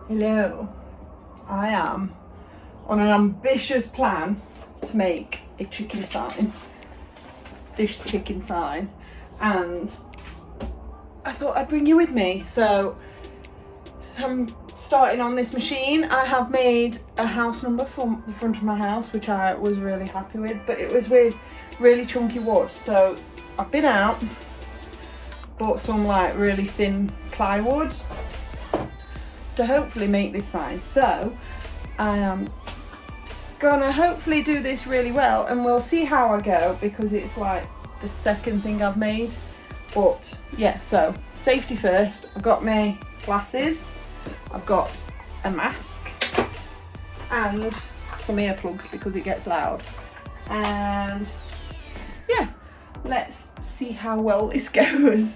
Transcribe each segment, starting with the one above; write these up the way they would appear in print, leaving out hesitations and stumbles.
Hello, I am on an ambitious plan to make a chicken sign, this chicken sign, and I thought I'd bring you with me. So I'm starting on this machine. I have made a house number for the front of my house, which I was really happy with, but it was with really chunky wood. So I've been out, bought some like really thin plywood to hopefully make this sign. So I am gonna hopefully do this really well, and we'll see how I go, because it's like the second thing I've made. But yeah, so safety first. I've got my glasses, I've got a mask and some earplugs because it gets loud, and yeah, let's see how well this goes.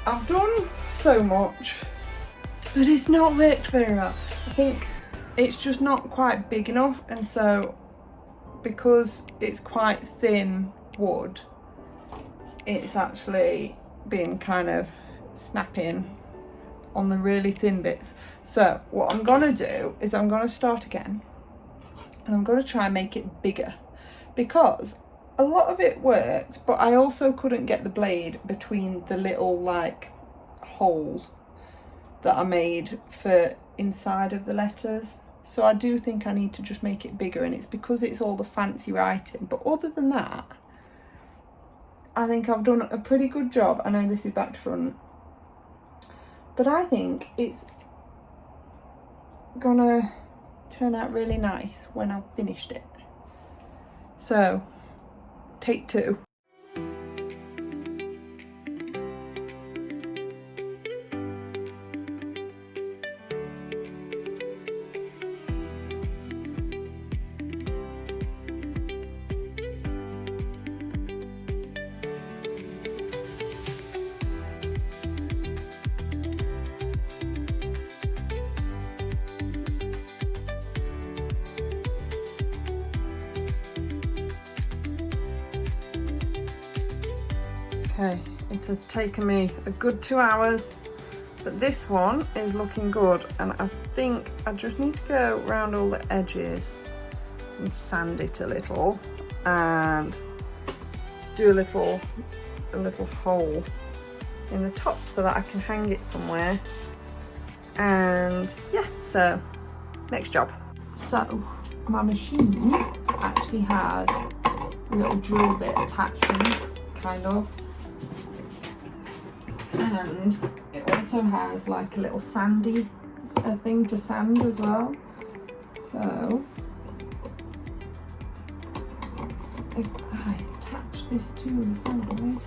I've done so much, but it's not worked very well. I think it's just not quite big enough, and so because it's quite thin wood, it's actually been kind of snapping on the really thin bits. So what I'm gonna do is I'm gonna start again, and I'm gonna try and make it bigger, because a lot of it worked, but I also couldn't get the blade between the little like holes that I made for inside of the letters. So I do think I need to just make it bigger, and it's because it's all the fancy writing. But other than that, I think I've done a pretty good job. I know this is back to front, but I think it's gonna turn out really nice when I've finished it. So take two. Okay, it has taken me a good 2 hours, but this one is looking good, and I think I just need to go around all the edges and sand it a little and do a little hole in the top so that I can hang it somewhere. And yeah, so next job. So my machine actually has a little drill bit attachment, kind of. And it also has like a little sandy thing to sand as well. So if I attach this to the side,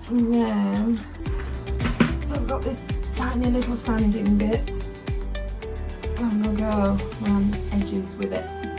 and then this tiny little sanding bit. And I'm gonna go around the edges with it.